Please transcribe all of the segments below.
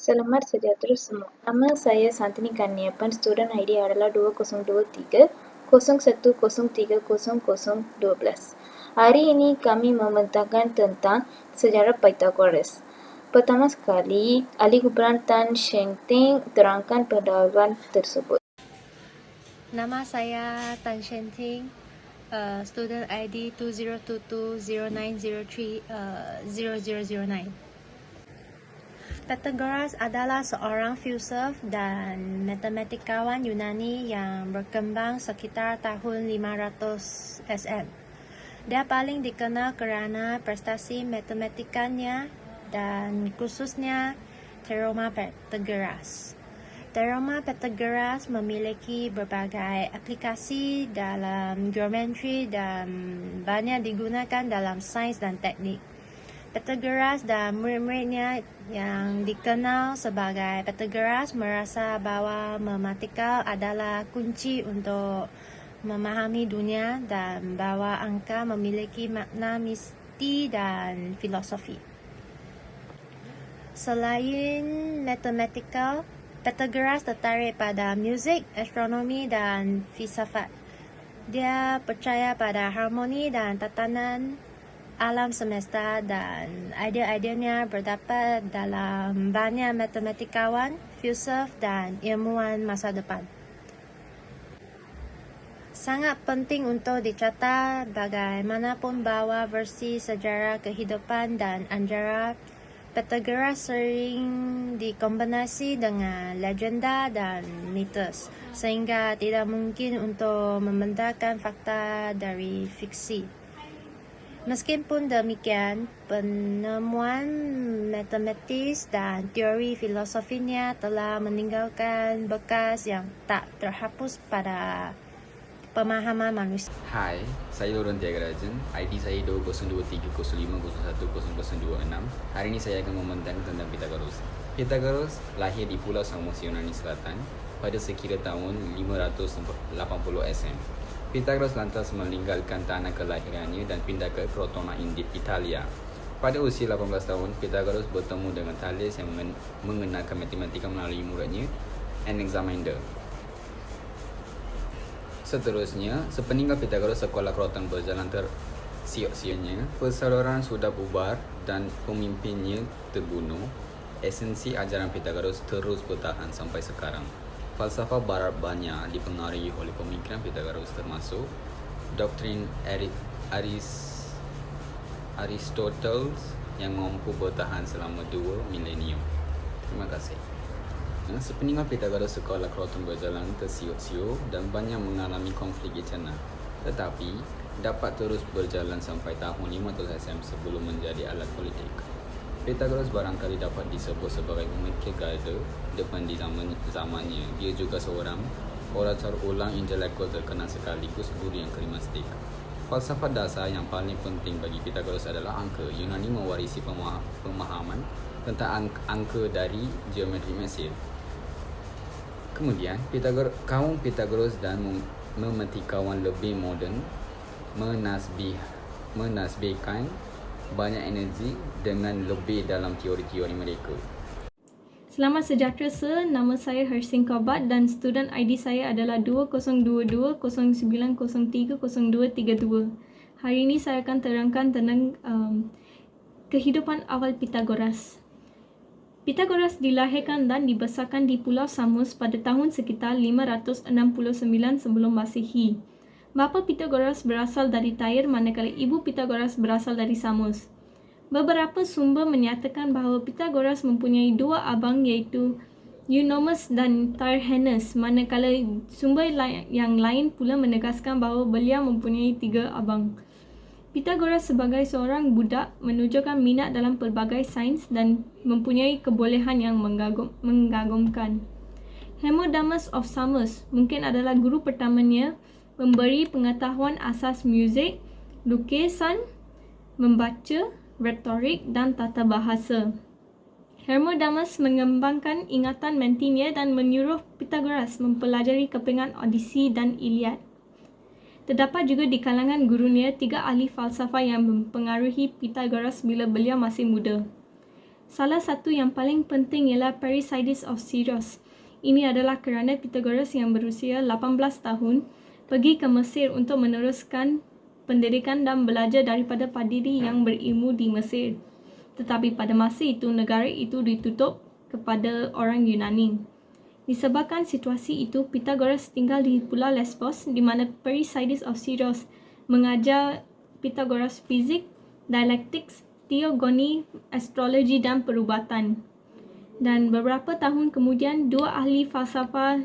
Selamat sejahtera semua. Nama saya Santini Kanniappan. Student ID adalah 2023-01303012. Hari ini kami membentangkan tentang sejarah Pythagoras. Pertama sekali, Ahli Kumpulan Tan Sheng Ting terangkan pendahuluan tersebut. Nama saya Tan Shen Ting, student ID 202209030009. Pythagoras adalah seorang filsuf dan matematikawan Yunani yang berkembang sekitar tahun 500 SM. Dia paling dikenal kerana prestasi matematikanya dan khususnya teorema Pythagoras. Teorema Pythagoras memiliki berbagai aplikasi dalam geometri dan banyak digunakan dalam sains dan teknik. Pythagoras dan murid-muridnya yang dikenal sebagai Pythagoras merasa bahawa matematika adalah kunci untuk memahami dunia dan bahawa angka memiliki makna misti dan filosofi. Selain matematika, Pythagoras tertarik pada muzik, astronomi dan filsafat. Dia percaya pada harmoni dan tatanan alam semesta dan idea-ideanya berdapat dalam banyak matematikawan, filsuf dan ilmuwan masa depan. Sangat penting untuk dicatat bagaimanapun bahawa versi sejarah kehidupan dan ajaran Pythagoras sering dikombinasi dengan legenda dan mitos, sehingga tidak mungkin untuk membedakan fakta dari fiksi. Meskipun demikian, penemuan matematis dan teori filosofinya telah meninggalkan bekas yang tak terhapus pada pemahaman manusia. Hai, saya Loren Tiagarajan. ID saya 202305010026. Hari ini saya akan membentangkan tentang Pythagoras. Pythagoras lahir di Pulau Samos, Yunani Selatan pada sekira tahun 580 SM. Pythagoras lantas meninggalkan tanah kelahirannya dan pindah ke Crotona, Italia. Pada usia 18 tahun, Pythagoras bertemu dengan Thales yang mengenalkan matematika melalui muridnya Anaximander. Seterusnya, sepeninggal Pythagoras, sekolah Croton berjalan tersiok-sioknya. Persaudaraan sudah bubar dan pemimpinnya terbunuh. Esensi ajaran Pythagoras terus bertahan sampai sekarang. Falsafah barat banyak dipengaruhi oleh pemikiran Pythagoras, termasuk doktrin Aristoteles yang mampu bertahan selama 2 milenium. Terima kasih. Sepeninggal Pythagoras, sekolah Croton berjalan tersiok-siok dan banyak mengalami konflik internal, tetapi dapat terus berjalan sampai tahun 500 SM sebelum menjadi alat politik. Pythagoras barangkali dapat disebut sebagai pemikir garda depan di zamannya. Dia juga seorang orator ulang intelektual terkenal sekaligus guru yang karismatik. Falsafah dasar yang paling penting bagi Pythagoras adalah angka. Yunani mewarisi pemahaman tentang angka dari geometri Mesir. Kemudian, kaum Pythagoras dan matematikawan lebih moden menasbihkan banyak energi dengan lebih dalam teori-teori mereka. Selamat sejahtera, nama saya Hersing Kobat dan student ID saya adalah 202209030232. Hari ini saya akan terangkan tentang kehidupan awal Pythagoras. Pythagoras dilahirkan dan dibesarkan di Pulau Samos pada tahun sekitar 569 sebelum Masihi. Bapa Pythagoras berasal dari Tyre, manakala ibu Pythagoras berasal dari Samos. Beberapa sumber menyatakan bahawa Pythagoras mempunyai 2 abang, iaitu Eunomus dan Tyrrhenus, manakala sumber yang lain pula menegaskan bahawa beliau mempunyai 3 abang. Pythagoras sebagai seorang budak menunjukkan minat dalam pelbagai sains dan mempunyai kebolehan yang mengagumkan. Hermodamus of Samos mungkin adalah guru pertamanya, memberi pengetahuan asas muzik, lukisan, membaca, retorik dan tata bahasa. Hermodamus mengembangkan ingatan mentalnya dan menyuruh Pythagoras mempelajari kepingan Odyssey dan Iliad. Terdapat juga di kalangan gurunya 3 ahli falsafah yang mempengaruhi Pythagoras bila beliau masih muda. Salah satu yang paling penting ialah Perisides of Syros. Ini adalah kerana Pythagoras yang berusia 18 tahun pergi ke Mesir untuk meneruskan pendidikan dan belajar daripada padiri yang berilmu di Mesir. Tetapi pada masa itu, negara itu ditutup kepada orang Yunani. Disebabkan situasi itu, Pythagoras tinggal di Pulau Lesbos di mana Perisides of Syros mengajar Pythagoras fizik, dialektik, teogoni, astrologi dan perubatan. Dan beberapa tahun kemudian, dua ahli falsafah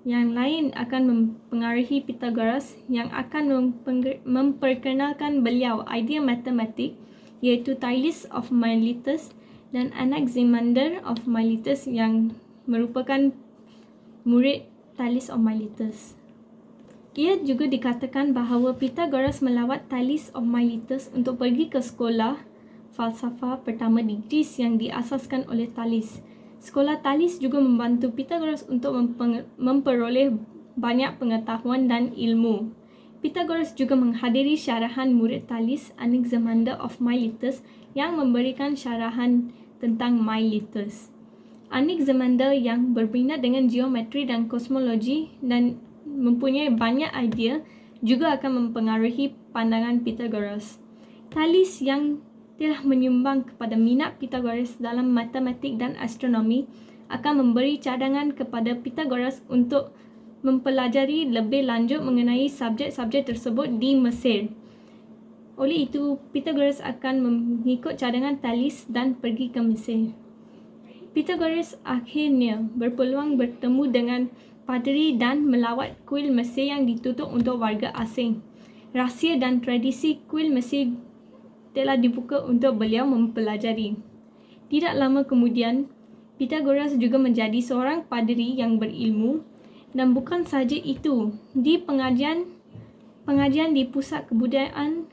yang lain akan mempengaruhi Pythagoras yang akan memperkenalkan beliau idea matematik, iaitu Thales of Miletus dan Anaximander of Miletus yang merupakan murid Thales of Miletus. Ia juga dikatakan bahawa Pythagoras melawat Thales of Miletus untuk pergi ke sekolah falsafah pertama di Greece yang diasaskan oleh Thales. Sekolah Thales juga membantu Pythagoras untuk memperoleh banyak pengetahuan dan ilmu. Pythagoras juga menghadiri syarahan murid Thales, Anaximander of Miletus, yang memberikan syarahan tentang Miletus. Anaximander yang berminat dengan geometri dan kosmologi dan mempunyai banyak idea juga akan mempengaruhi pandangan Pythagoras. Thales yang telah menyumbang kepada minat Pythagoras dalam matematik dan astronomi akan memberi cadangan kepada Pythagoras untuk mempelajari lebih lanjut mengenai subjek-subjek tersebut di Mesir. Oleh itu, Pythagoras akan mengikut cadangan Thales dan pergi ke Mesir. Pythagoras akhirnya berpeluang bertemu dengan paderi dan melawat kuil Mesir yang ditutup untuk warga asing. Rahsia dan tradisi kuil Mesir telah dibuka untuk beliau mempelajari. Tidak lama kemudian, Pythagoras juga menjadi seorang paderi yang berilmu, dan bukan sahaja itu, di pengajian di pusat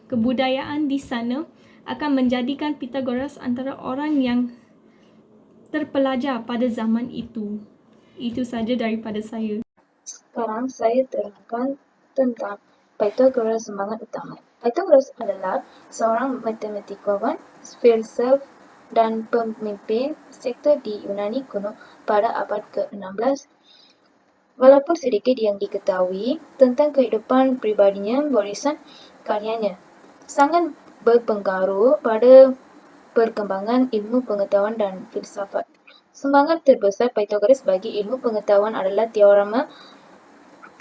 kebudayaan di sana akan menjadikan Pythagoras antara orang yang terpelajar pada zaman itu. Itu saja daripada saya. Sekarang saya terangkan tentang Pythagoras semangat utama. Pythagoras adalah seorang matematikawan, filsuf dan pemimpin sekte di Yunani kuno pada abad ke-16. Walaupun sedikit yang diketahui tentang kehidupan pribadinya, warisan karyanya sangat berpengaruh pada perkembangan ilmu pengetahuan dan filsafat. Semangat terbesar Pythagoras bagi ilmu pengetahuan adalah teorema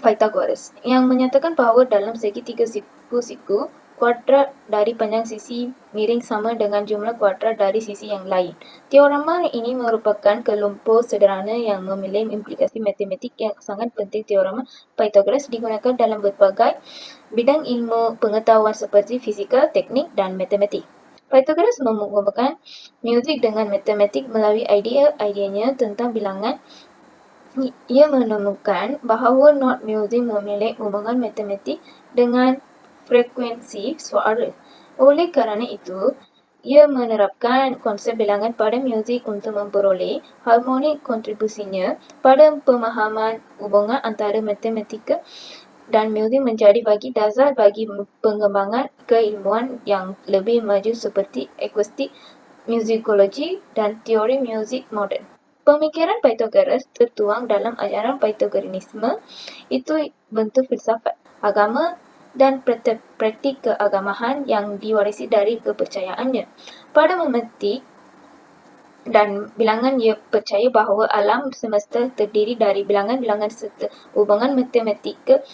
Pythagoras yang menyatakan bahawa dalam segitiga siku-siku, kuadrat dari panjang sisi miring sama dengan jumlah kuadrat dari sisi yang lain. Teorema ini merupakan kelompok sederhana yang memiliki implikasi matematik yang sangat penting. Teorema Pythagoras digunakan dalam berbagai bidang ilmu pengetahuan seperti fisika, teknik dan matematik. Pythagoras menghubungkan muzik dengan matematik melalui idea-ideanya tentang bilangan. Ia menemukan bahawa not muzik memiliki hubungan matematik dengan frekuensi suara. Oleh kerana itu, ia menerapkan konsep bilangan pada muzik untuk memperoleh harmonik. Kontribusinya pada pemahaman hubungan antara matematika dan muzik menjadi bagi dasar bagi pengembangan keilmuan yang lebih maju seperti akustik, muzikologi dan teori muzik moden. Pemikiran Pythagoras tertuang dalam ajaran Pythagoreanisme, itu bentuk filsafat, agama dan praktik keagamaan yang diwarisi dari kepercayaannya. Pada matematik dan bilangan, ia percaya bahawa alam semesta terdiri dari bilangan-bilangan serta hubungan matematika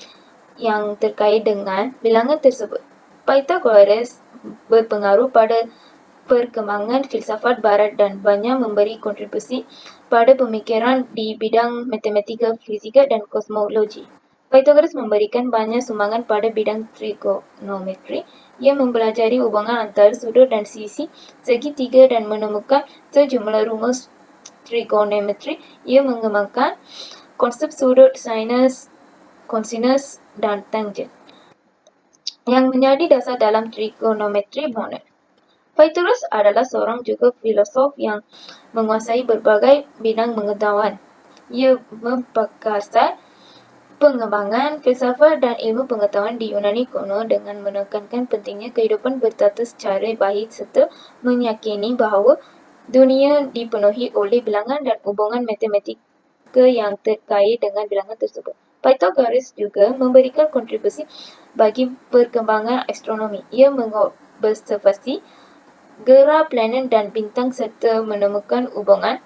yang terkait dengan bilangan tersebut. Pythagoras berpengaruh pada perkembangan filsafat barat dan banyak memberi kontribusi pada pemikiran di bidang matematika, fisika dan kosmologi. Pythagoras memberikan banyak sumbangan pada bidang trigonometri. Ia mempelajari hubungan antara sudut dan sisi segitiga dan menemukan sejumlah rumus trigonometri. Ia mengembangkan konsep sudut, sinus, kosinus dan tangent yang menjadi dasar dalam trigonometri moden. Pythagoras adalah seorang juga filosof yang menguasai berbagai bidang pengetahuan. Ia memperkasa pengembangan filsafat dan ilmu pengetahuan di Yunani kuno dengan menekankan pentingnya kehidupan bertata secara baik serta meyakini bahawa Dunia dipenuhi oleh bilangan dan hubungan matematika yang terkait dengan bilangan tersebut. Pythagoras juga memberikan kontribusi bagi perkembangan astronomi. Ia mengobservasi gerak planet dan bintang serta menemukan hubungan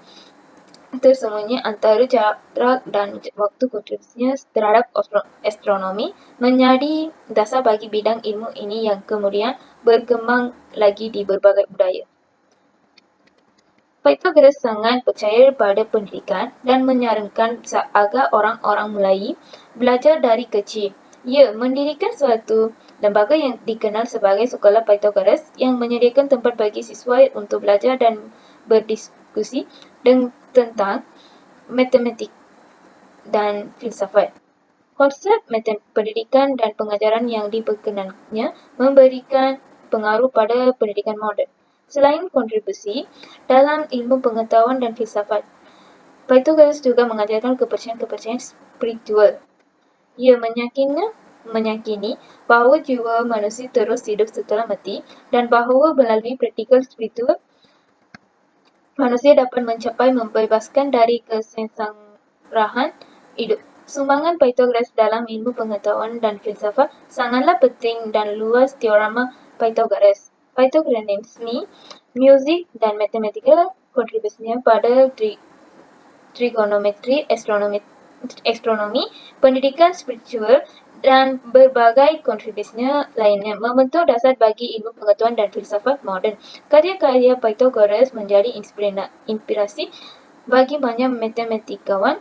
tersembunyi antara jarak dan waktu. Kontribusinya terhadap astronomi menjadi dasar bagi bidang ilmu ini yang kemudian berkembang lagi di berbagai budaya. Pythagoras sangat percaya pada pendidikan dan menyarankan agar orang-orang mulai belajar dari kecil. Ia mendirikan suatu lembaga yang dikenal sebagai Sekolah Pythagoras yang menyediakan tempat bagi siswa untuk belajar dan berdiskusi tentang matematik dan filsafat. Konsep pendidikan dan pengajaran yang diperkenalkannya memberikan pengaruh pada pendidikan moden. Selain kontribusi dalam ilmu pengetahuan dan filsafat, Pythagoras juga mengajarkan kepercayaan spiritual. Ia meyakini bahawa jiwa manusia terus hidup setelah mati dan bahawa melalui praktikal spiritual, manusia dapat mencapai membebaskan dari kesengsaraan hidup. Sumbangan Pythagoras dalam ilmu pengetahuan dan filsafat sangatlah penting dan luas. Teorema Pythagoreanisme, musik dan matematika. Kontribusinya pada trigonometri, astronomi, pendidikan spiritual, dan berbagai kontribusinya lainnya membentuk dasar bagi ilmu pengetahuan dan filsafat moden. Karya-karya Pythagoras menjadi inspirasi bagi banyak matematikawan,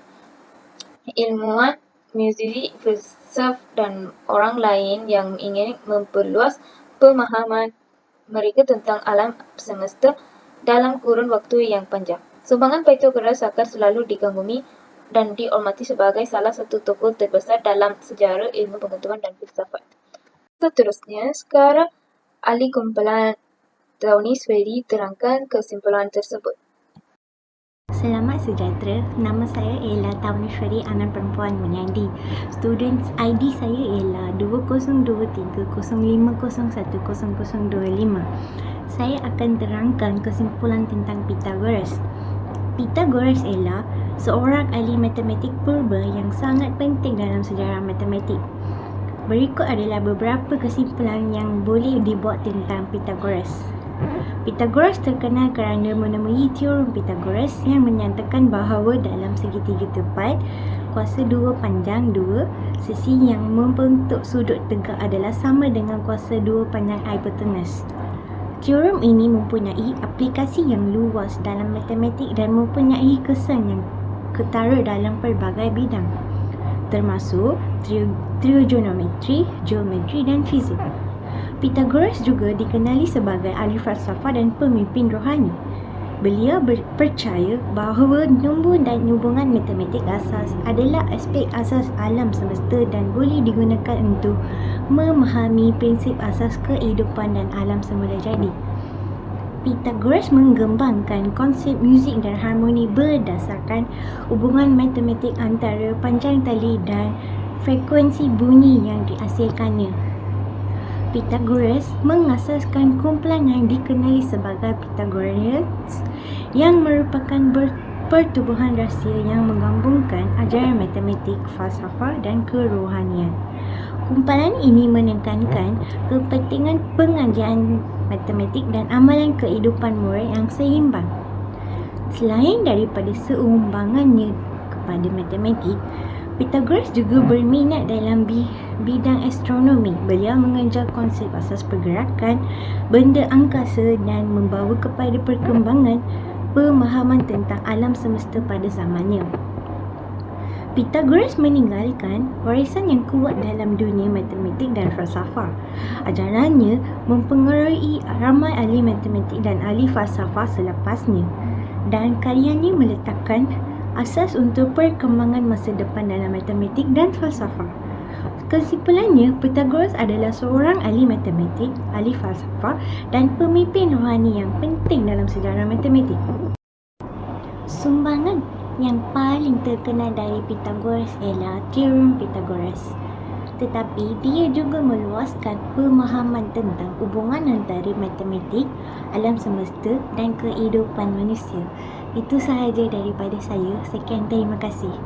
ilmuwan, musisi, filsuf, dan orang lain yang ingin memperluas pemahaman mereka tentang alam semesta dalam kurun waktu yang panjang. Sumbangan Pythagoras akan selalu dikagumi dan dihormati sebagai salah satu tokoh terbesar dalam sejarah ilmu pengetahuan dan filsafat. Seterusnya, sekarang ahli kumpulan Tauniswari terangkan kesimpulan tersebut. Selamat sejahtera, nama saya ialah Tauniswari Anand Perempuan Munyadi. Students ID saya ialah 202305010025. Saya akan terangkan kesimpulan tentang Pythagoras. Pythagoras ialah seorang ahli matematik purba yang sangat penting dalam sejarah matematik. Berikut adalah beberapa kesimpulan yang boleh dibuat tentang Pythagoras. Pythagoras terkenal kerana menemui teorem Pythagoras yang menyatakan bahawa dalam segitiga tepat, kuasa 2 panjang 2, sisi yang membentuk sudut tegak adalah sama dengan kuasa 2 panjang hipotenus. Teorem ini mempunyai aplikasi yang luas dalam matematik dan mempunyai kesan yang ketara dalam pelbagai bidang, termasuk trigonometri, geometri dan fizik. Pythagoras juga dikenali sebagai ahli falsafah dan pemimpin rohani. Beliau percaya bahawa nombor dan hubungan matematik asas adalah aspek asas alam semesta dan boleh digunakan untuk memahami prinsip asas kehidupan dan alam semula jadi. Pythagoras mengembangkan konsep muzik dan harmoni berdasarkan hubungan matematik antara panjang tali dan frekuensi bunyi yang dihasilkannya. Pythagoras mengasaskan kumpulan yang dikenali sebagai Pythagoreans yang merupakan pertubuhan rahsia yang menggabungkan ajaran matematik, falsafah dan kerohanian. Kumpulan ini menekankan kepentingan pengajian matematik dan amalan kehidupan moral yang seimbang. Selain daripada seumbangannya kepada matematik, Pythagoras juga berminat dalam bidang astronomi. Beliau mengejar konsep asas pergerakan benda angkasa dan membawa kepada perkembangan pemahaman tentang alam semesta pada zamannya. Pythagoras meninggalkan warisan yang kuat dalam dunia matematik dan falsafah. Ajarannya mempengaruhi ramai ahli matematik dan ahli falsafah selepasnya, dan karyanya meletakkan asas untuk perkembangan masa depan dalam matematik dan falsafah. Kesimpulannya, Pythagoras adalah seorang ahli matematik, ahli falsafah dan pemimpin rohani yang penting dalam sejarah matematik. Sumbangan yang paling terkenal dari Pythagoras ialah teorem Pythagoras. tetapi dia juga meluaskan pemahaman tentang hubungan antara matematik, alam semesta dan kehidupan manusia. Itu sahaja daripada saya. Sekian, terima kasih.